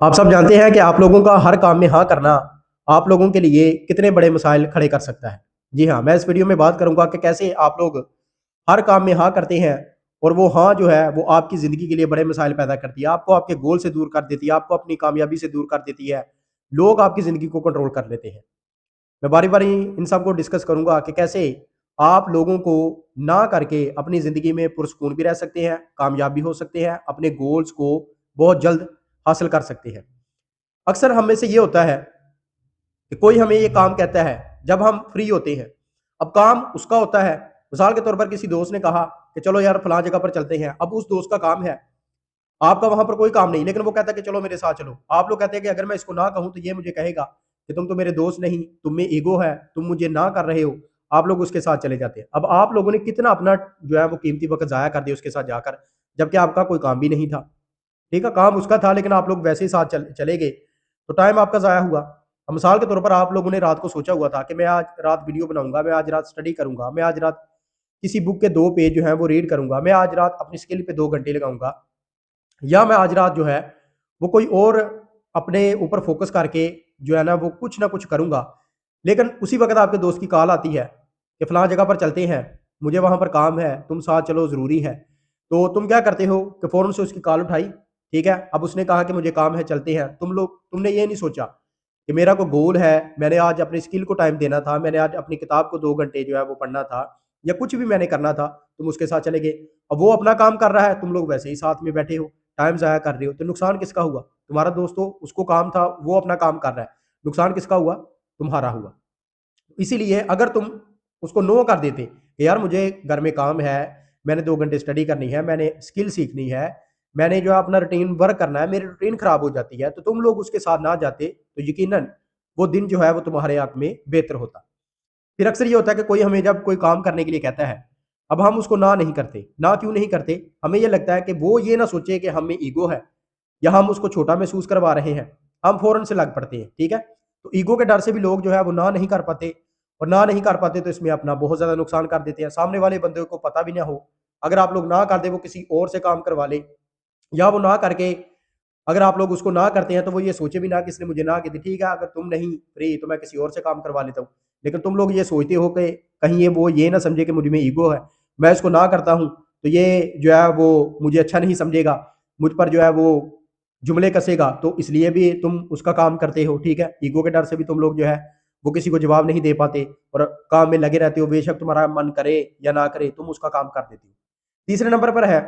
आप सब जानते हैं कि आप लोगों का हर काम में हाँ करना आप लोगों के लिए कितने बड़े मसाइल खड़े कर सकता है। जी हाँ, मैं इस वीडियो में बात करूंगा कि कैसे आप लोग हर काम में हाँ करते हैं और वो हाँ जो है वो आपकी ज़िंदगी के लिए बड़े मसाइल पैदा करती है, आपको आपके गोल से दूर कर देती है, आपको अपनी कामयाबी से दूर कर देती है। लोग आपकी ज़िंदगी को कंट्रोल कर लेते हैं। मैं बारी-बारी इन सब को डिस्कस करूँगा कि कैसे आप लोगों को ना करके अपनी ज़िंदगी में पुरस्कून भी रह सकते हैं, कामयाब भी हो सकते हैं, अपने गोल्स को बहुत जल्द हासिल कर सकते हैं। अक्सर हम में से ये होता है कि कोई हमें ये काम कहता है जब हम फ्री होते हैं। अब काम उसका होता है, मिसाल के तौर पर किसी दोस्त ने कहा कि चलो यार फलां जगह पर चलते हैं। अब उस दोस्त का काम है, आपका वहाँ पर कोई काम नहीं, लेकिन वो कहता है कि चलो मेरे साथ चलो। आप लोग कहते हैं कि अगर मैं इसको ना कहूँ तो ये मुझे कहेगा कि तुम तो मेरे दोस्त नहीं, तुम में ईगो है, तुम मुझे ना कर रहे हो। आप लोग उसके साथ चले जाते हैं। अब आप लोगों ने कितना अपना जो है वो कीमती वक़्त ज़ाया कर दिया उसके साथ जाकर, जबकि आपका कोई काम भी नहीं था। ठीक है, काम उसका था लेकिन आप लोग वैसे ही साथ चले गए, तो टाइम आपका ज़ाया हुआ। अब मिसाल के तौर पर आप लोगों ने रात को सोचा हुआ था कि मैं आज रात वीडियो बनाऊँगा, मैं आज रात स्टडी करूँगा, मैं आज रात किसी बुक के 2 पेज जो हैं वो रीड करूँगा, मैं आज रात अपनी स्किल पे 2 घंटे लगाऊँगा। या मैं आज रात जो है वो कोई और अपने ऊपर फ़ोकस करके जो है ना वो कुछ ना कुछ करूँगा। लेकिन उसी वक़्त आपके दोस्त की कॉल आती है कि फलाँ जगह पर चलते हैं, मुझे वहाँ पर काम है, तुम साथ चलो ज़रूरी है। तो तुम क्या करते हो कि फ़ौरन से उसकी कॉल उठाई, ठीक है? अब उसने कहा कि मुझे काम है चलते हैं। तुमने ये नहीं सोचा कि मेरा कोई गोल है, मैंने आज अपनी स्किल को टाइम देना था, मैंने आज अपनी किताब को 2 घंटे जो है वो पढ़ना था या कुछ भी मैंने करना था, तुम उसके साथ चले गए। अब वो अपना काम कर रहा है, तुम लोग वैसे ही साथ में बैठे हो, टाइम ज़ाया कर रहे हो, तो नुकसान किसका हुआ? तुम्हारा दोस्त तो उसको काम था, वो अपना काम कर रहा है, नुकसान किसका हुआ? तुम्हारा हुआ। इसीलिए अगर तुम उसको नो कर देते कि यार मुझे घर में काम है, मैंने 2 घंटे स्टडी करनी है, मैंने स्किल सीखनी है, मैंने जो है अपना रूटीन वर्क करना है, मेरी रूटीन खराब हो जाती है, तो तुम लोग उसके साथ ना जाते, तो यकीनन वो दिन जो है वो तुम्हारे हक में बेहतर होता। फिर अक्सर ये होता है कि कोई हमें जब कोई काम करने के लिए कहता है, अब हम उसको ना नहीं करते। ना क्यों नहीं करते? हमें ये लगता है कि वो ये ना सोचे कि हम में ईगो है या हम उसको छोटा महसूस करवा रहे हैं। हम फ़ौरन से लग पड़ते हैं, ठीक है? तो ईगो के डर से भी लोग जो है वो ना नहीं कर पाते और ना नहीं कर पाते तो इसमें अपना बहुत ज़्यादा नुकसान कर देते हैं। सामने वाले बंदे को पता भी ना हो, अगर आप लोग ना कर दें, वो किसी और से काम करवा ले या वो ना करके अगर आप लोग उसको ना करते हैं तो वो ये सोचे भी ना कि इसने मुझे ना की थी, ठीक है अगर तुम नहीं फ्री तो मैं किसी और से काम करवा लेता हूँ। लेकिन तुम लोग ये सोचते हो कि कहीं ये वो ये ना समझे कि मुझ में ईगो है, मैं इसको ना करता हूँ तो ये जो है वो मुझे अच्छा नहीं समझेगा, मुझ पर जो है वो जुमले कसेगा, तो इसलिए भी तुम उसका काम करते हो, ठीक है? ईगो के डर से भी तुम लोग जो है वो किसी को जवाब नहीं दे पाते और काम में लगे रहते हो, बेशक तुम्हारा मन करे या ना करे, तुम उसका काम कर देते हो। तीसरे नंबर पर है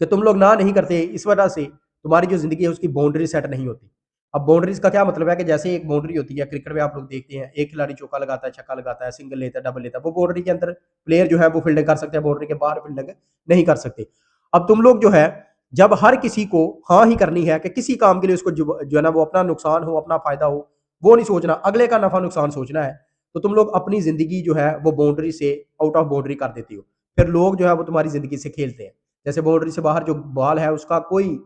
कि तुम लोग ना नहीं करते, इस वजह से तुम्हारी जो ज़िंदगी है उसकी बाउंड्री सेट नहीं होती। अब बाउंड्रीज़ का क्या मतलब है कि जैसे एक बाउंड्री होती है, क्रिकेट में आप लोग देखते हैं, एक खिलाड़ी चौका लगाता है, छक्का लगाता है, सिंगल लेता है, डबल लेता है, वो बाउंड्री के अंदर प्लेयर जो है वो फील्डिंग कर सकते हैं, बाउंड्री के बाहर फील्डिंग नहीं कर सकते। अब तुम लोग जो है, जब हर किसी को हाँ ही करनी है कि किसी काम के लिए उसको जो है ना वो अपना नुकसान हो, अपना फ़ायदा हो, वो नहीं सोचना, अगले का नफ़ा-नुकसान सोचना है, तो तुम लोग अपनी ज़िंदगी जो है वो बाउंड्री से आउट ऑफ बाउंड्री कर देते हो। फिर लोग जो है वो तुम्हारी ज़िंदगी से खेलते हैं। जैसे बाउंड्री से बाहर जो बॉल है उसका कोई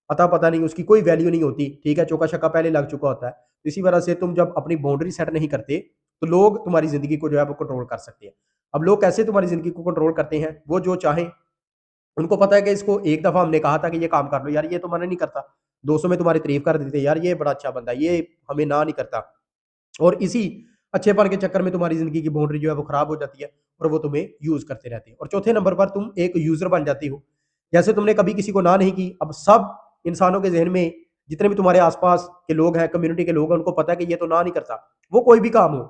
अता पता नहीं, उसकी कोई वैल्यू नहीं होती, ठीक है? चौका-छक्का पहले लग चुका होता है। तो इसी वजह से तुम जब अपनी बाउंड्री सेट नहीं करते, तो लोग तुम्हारी ज़िंदगी को जो है वो कंट्रोल कर सकते हैं। अब लोग कैसे तुम्हारी ज़िंदगी को कंट्रोल करते हैं? वो जो चाहें, उनको पता है कि इसको एक दफ़ा हमने कहा था कि ये काम कर लो, यार ये तो मना नहीं करता। 200 में तुम्हारी तारीफ़ कर देते हैं, यार ये बड़ा अच्छा बंदा है, ये हमें ना नहीं करता। और इसी अच्छेपन के चक्कर में तुम्हारी ज़िंदगी की बाउंड्री जो है वो खराब हो जाती है और वो तुम्हें यूज़ करते रहते हैं। और चौथे नंबर पर तुम एक यूज़र बन जाती हो। जैसे तुमने कभी किसी को ना नहीं की, अब सब इंसानों के ज़हन में जितने भी तुम्हारे आस-पास के लोग हैं, कम्युनिटी के लोग हैं, उनको पता है कि ये तो ना नहीं करता। वो कोई भी काम हो,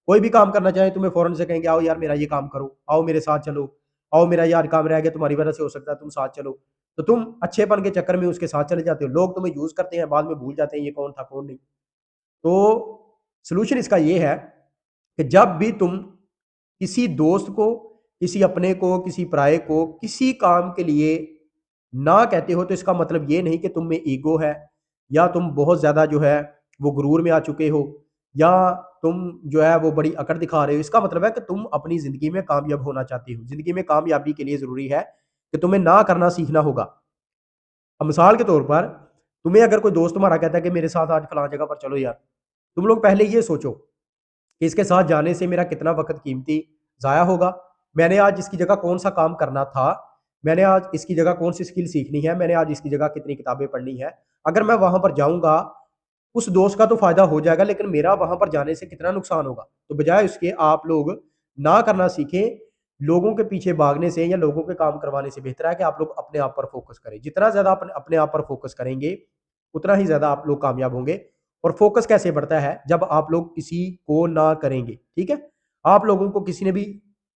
कोई भी काम करना चाहे तुम्हें फ़ौरन से कहेंगे, आओ यार मेरा ये काम करो, आओ मेरे साथ चलो, आओ मेरा यार काम रह गया तुम्हारी वजह से हो सकता है तुम साथ चलो। तो तुम अच्छेपन के चक्कर में उसके साथ चले जाते हो। लोग तुम्हें यूज़ करते हैं, बाद में भूल जाते हैं ये कौन था, कौन नहीं। तो सॉल्यूशन इसका ये है कि जब भी तुम किसी दोस्त को, किसी अपने को, किसी पराये को, किसी काम के लिए ना कहते हो तो इसका मतलब ये नहीं कि तुम में ईगो है या तुम बहुत ज़्यादा जो है वो गुरूर में आ चुके हो या तुम जो है वो बड़ी अकड़ दिखा रहे हो। इसका मतलब है कि तुम अपनी ज़िंदगी में कामयाब होना चाहते हो। ज़िंदगी में कामयाबी के लिए ज़रूरी है कि तुम्हें ना करना सीखना होगा। अब मिसाल के तौर पर तुम्हें अगर कोई दोस्त तुम्हारा कहता है कि मेरे साथ आज फलां जगह पर चलो यार, तुम लोग पहले ये सोचो कि इसके साथ जाने से मेरा कितना वक़्त कीमती ज़ाया होगा। मैंने आज इसकी जगह कौन-सा काम करना था, मैंने आज इसकी जगह कौन सी स्किल सीखनी है, मैंने आज इसकी जगह कितनी किताबें पढ़नी है। अगर मैं वहां पर जाऊंगा, उस दोस्त का तो फायदा हो जाएगा, लेकिन मेरा वहां पर जाने से कितना नुकसान होगा। तो बजाय उसके आप लोग ना करना सीखें, लोगों के पीछे भागने से या लोगों के काम करवाने से बेहतर है कि आप लोग अपने आप पर फोकस करें। जितना ज्यादा अपने आप पर फोकस करेंगे, उतना ही ज्यादा आप लोग कामयाब होंगे। और फोकस कैसे बढ़ता है, जब आप लोग किसी को ना करेंगे। ठीक है, आप लोगों को किसी ने भी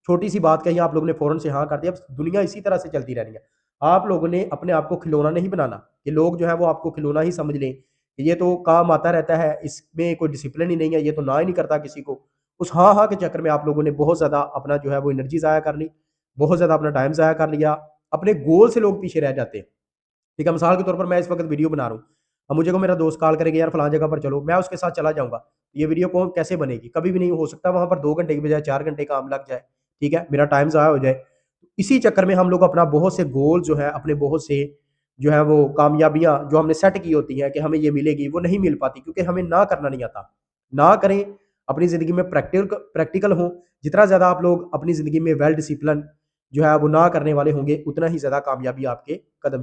छोटी सी बात कही, आप लोगों ने फौरन से हाँ कर दिया। अब दुनिया इसी तरह से चलती रहनी है। आप लोगों ने अपने आप को खिलौना नहीं बनाना कि लोग जो है वो आपको खिलौना ही समझ लें, ये तो काम आता रहता है, इसमें कोई डिसिप्लिन ही नहीं है, ये तो ना ही नहीं करता किसी को। उस हाँ हाँ के चक्कर में आप लोगों ने बहुत ज़्यादा अपना जो है वो एनर्जी ज़ाया कर ली, बहुत ज़्यादा अपना टाइम ज़ाया कर लिया। अपने गोल से लोग पीछे रह जाते हैं। ठीक है, मिसाल के तौर पर मैं इस वक्त वीडियो बना रहा हूँ, अब मुझे को मेरा दोस्त कॉल करेगा, यार फलां जगह पर चलो, मैं उसके साथ चला जाऊंगा, ये वीडियो कौन कैसे बनेगी? कभी भी नहीं हो सकता। वहां पर 2 घंटे की बजाय 4 घंटे काम लग जाए। ठीक है, मेरा टाइम ज़ाया हो जाए। इसी चक्कर में हम लोग अपना बहुत से गोल जो है, अपने बहुत से जो है वो कामयाबियां जो हमने सेट की होती हैं कि हमें ये मिलेगी, वो नहीं मिल पाती, क्योंकि हमें ना करना नहीं आता। ना करें, अपनी ज़िंदगी में प्रैक्टिकल हो। जितना ज़्यादा आप लोग अपनी ज़िंदगी में वेल डिसिप्लिन जो है वो ना करने वाले होंगे, उतना ही ज़्यादा कामयाबी आपके कदम